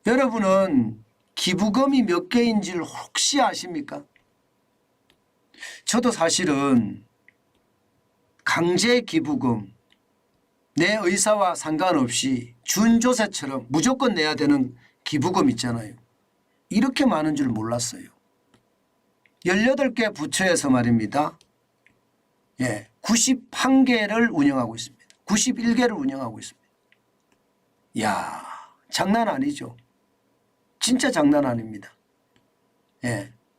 여러분은 기부금이 몇 개인지를 혹시 아십니까? 저도 사실은 강제 기부금, 내 의사와 상관없이 준조세처럼 무조건 내야 되는 기부금 있잖아요. 이렇게 많은 줄 몰랐어요. 18개 부처에서 말입니다. 91개를 운영하고 있습니다. 91개를 운영하고 있습니다. 이야, 장난 아니죠. 진짜 장난 아닙니다.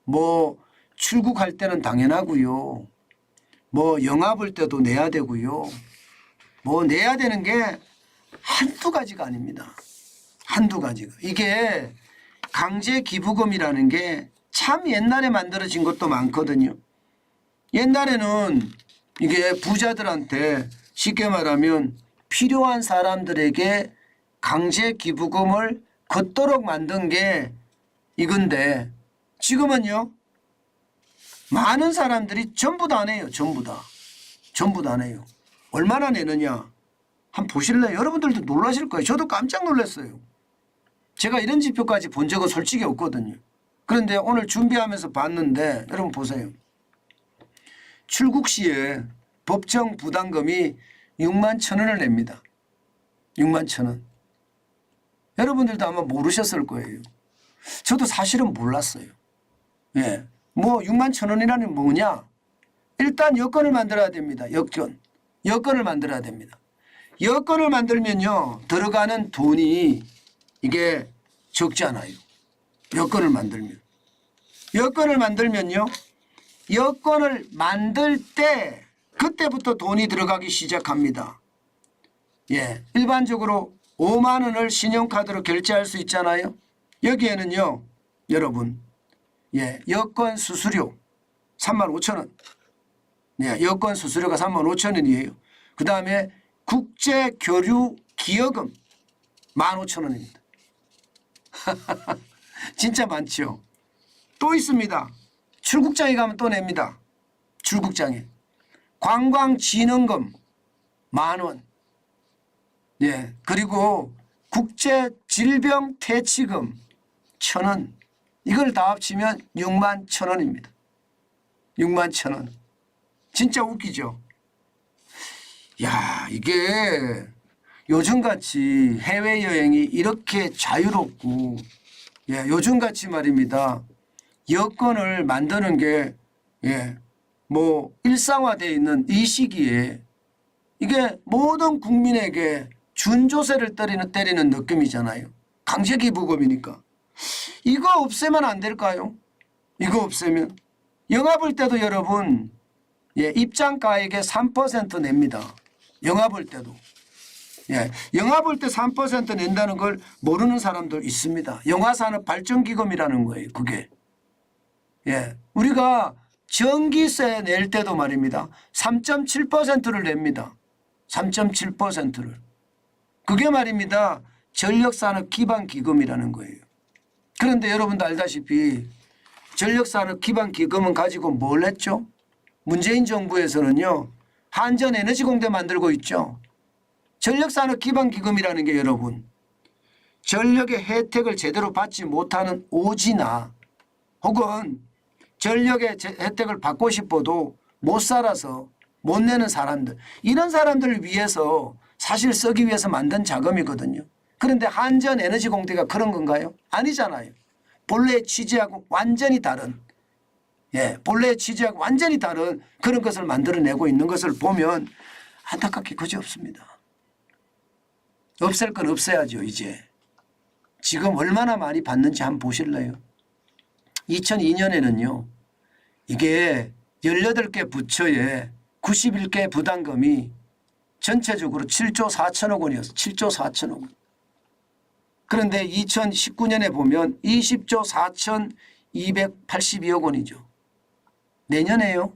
뭐 출국할 때는 당연하고요. 뭐 영화 볼 때도 내야 되고요. 뭐 내야 되는 게 한두 가지가 아닙니다. 한두 가지가. 이게 강제 기부금이라는 게 참 옛날에 만들어진 것도 많거든요. 옛날에는 이게 부자들한테 쉽게 말하면 필요한 사람들에게 강제 기부금을 걷도록 만든 게 이건데 지금은요. 많은 사람들이 전부 다 내요. 전부 다. 전부 다 내요. 얼마나 내느냐. 한번 보실래요? 여러분들도 놀라실 거예요. 저도 깜짝 놀랐어요. 제가 이런 지표까지 본 적은 솔직히 없거든요. 그런데 오늘 준비하면서 봤는데 여러분 보세요. 출국 시에 법정 부담금이 6만 1,000원을 냅니다. 6만 1,000원. 여러분들도 아마 모르셨을 거예요. 저도 사실은 몰랐어요. 뭐 6만 1,000원이라는 뭐냐? 일단 여권을 만들어야 됩니다. 여권을 만들어야 됩니다. 여권을 만들면요. 들어가는 돈이 이게 적지 않아요. 여권을 만들면요. 여권을 만들 때 그때부터 돈이 들어가기 시작합니다. 일반적으로 5만 원을 신용카드로 결제할 수 있잖아요. 여기에는요. 여러분 여권 수수료 35,000원. 여권 수수료가 35,000원이에요. 그 다음에 국제교류 기여금 15,000원입니다. 진짜 많죠. 또 있습니다. 출국장에 가면 또 냅니다. 출국장에. 관광진흥금 10,000원. 그리고 국제질병퇴치금 1,000원. 이걸 다 합치면 6만 1,000원입니다. 6만 1,000원. 진짜 웃기죠. 야, 이게 요즘같이 해외여행이 이렇게 자유롭고 요즘같이 말입니다. 여권을 만드는 게 뭐 일상화되어 있는 이 시기에 이게 모든 국민에게 준조세를 때리는 느낌이잖아요. 강제기부금이니까. 이거 없애면 안 될까요? 이거 없애면. 영화 볼 때도 여러분 입장가액의 3% 냅니다. 영화 볼 때도. 영화 볼 때 3% 낸다는 걸 모르는 사람도 있습니다. 영화산업발전기금이라는 거예요. 그게. 우리가 전기세 낼 때도 말입니다. 3.7%를 냅니다. 3.7%를. 그게 말입니다. 전력산업기반기금이라는 거예요. 그런데 여러분도 알다시피 전력산업기반기금은 가지고 뭘 했죠? 문재인 정부에서는요. 한전에너지공대 만들고 있죠. 전력산업기반기금이라는 게 여러분 전력의 혜택을 제대로 받지 못하는 오지나 혹은 전력의 혜택을 받고 싶어도 못 살아서 못 내는 사람들 이런 사람들을 위해서 사실 쓰기 위해서 만든 자금이거든요. 그런데 한전에너지공대가 그런 건가요? 아니잖아요. 본래의 취지하고 완전히 다른 본래의 취지하고 완전히 다른 그런 것을 만들어내고 있는 것을 보면 안타깝게 그지없습니다. 없앨 건 없애야죠. 이제. 지금 얼마나 많이 받는지 한번 보실래요? 2002년에는요. 이게 18개 부처에 91개 부담금이 전체적으로 7조 4천억 원이었어요. 7조 4천억 원. 그런데 2019년에 보면 20조 4,282억 원이죠. 내년에요.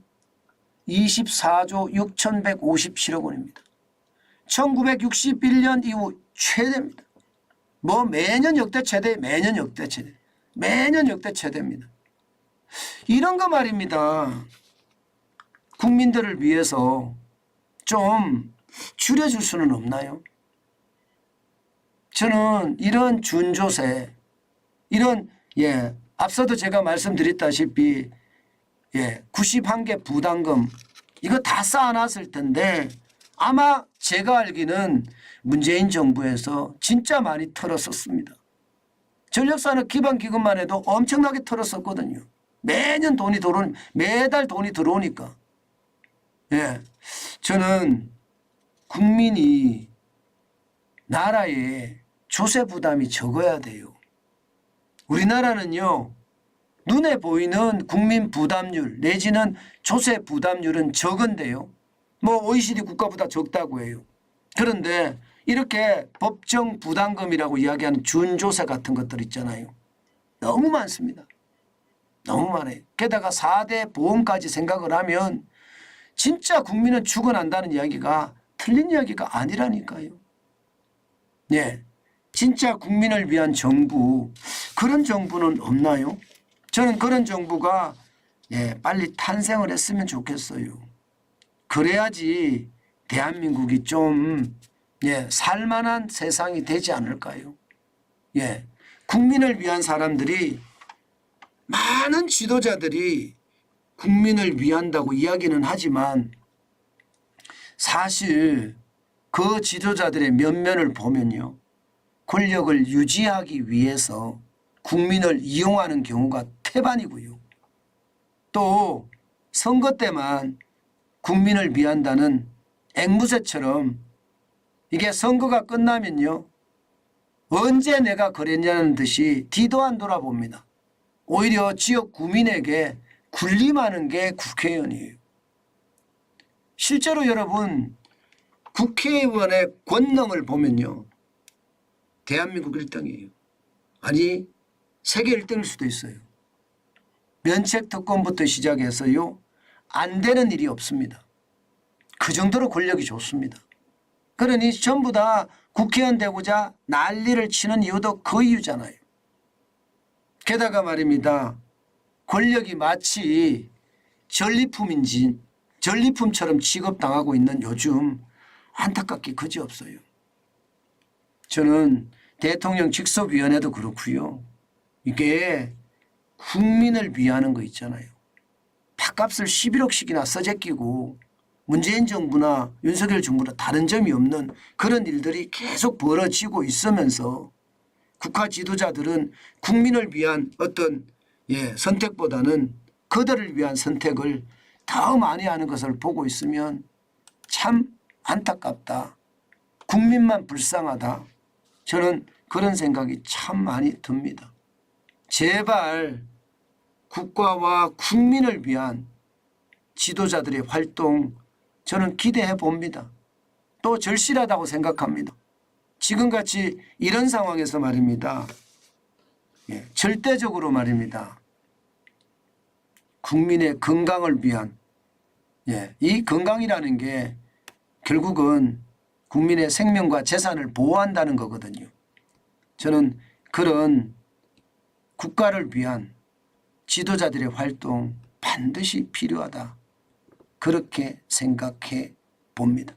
24조 6,157억 원입니다. 1961년 이후 최대입니다. 뭐 매년 역대 최대, 매년 역대 최대, 매년 역대 최대입니다. 이런 거 말입니다. 국민들을 위해서 좀 줄여줄 수는 없나요? 저는 이런 준조세 이런 앞서도 제가 말씀드렸다시피 91개 부담금 이거 다 쌓아놨을 텐데 아마 제가 알기는 문재인 정부에서 진짜 많이 털었었습니다. 전력산업 기반기금만 해도 엄청나게 털었었거든요. 매년 돈이 매달 돈이 들어오니까. 저는 국민이 나라에 조세 부담이 적어야 돼요. 우리나라는요. 눈에 보이는 국민 부담률 내지는 조세 부담률은 적은데요. 뭐 OECD 국가보다 적다고 해요. 그런데 이렇게 법정 부담금이라고 이야기하는 준조세 같은 것들 있잖아요. 너무 많습니다. 너무 많아요. 게다가 4대 보험까지 생각을 하면 진짜 국민은 죽어난다는 이야기가 틀린 이야기가 아니라니까요. 진짜 국민을 위한 정부, 그런 정부는 없나요? 저는 그런 정부가 빨리 탄생을 했으면 좋겠어요. 그래야지 대한민국이 좀 살만한 세상이 되지 않을까요? 국민을 위한 사람들이 많은 지도자들이 국민을 위한다고 이야기는 하지만 사실 그 지도자들의 면면을 보면요. 권력을 유지하기 위해서 국민을 이용하는 경우가 태반이고요. 또 선거 때만 국민을 위한다는 앵무새처럼 이게 선거가 끝나면요. 언제 내가 그랬냐는 듯이 뒤도 안 돌아봅니다. 오히려 지역 구민에게 군림하는 게 국회의원이에요. 실제로 여러분 국회의원의 권능을 보면요. 대한민국 1등이에요. 아니 세계 1등일 수도 있어요. 면책특권부터 시작해서요. 안 되는 일이 없습니다. 그 정도로 권력이 좋습니다. 그러니 전부 다 국회의원 되고자 난리를 치는 이유도 그 이유잖아요. 게다가 말입니다. 권력이 마치 전리품처럼 취급당하고 있는 요즘 안타깝게 그지없어요. 저는 대통령 직속위원회도 그렇고요. 이게 국민을 위하는 거 있잖아요. 밥값을 11억씩이나 써제끼고 문재인 정부나 윤석열 정부나 다른 점이 없는 그런 일들이 계속 벌어지고 있으면서 국가 지도자들은 국민을 위한 어떤 선택보다는 그들을 위한 선택을 더 많이 하는 것을 보고 있으면 참 안타깝다. 국민만 불쌍하다. 저는 그런 생각이 참 많이 듭니다. 제발 국가와 국민을 위한 지도자들의 활동 저는 기대해 봅니다. 또 절실하다고 생각합니다. 지금같이 이런 상황에서 말입니다. 절대적으로 말입니다. 국민의 건강을 위한 이 건강이라는 게 결국은 국민의 생명과 재산을 보호한다는 거거든요. 저는 그런 국가를 위한 지도자들의 활동 반드시 필요하다. 그렇게 생각해 봅니다.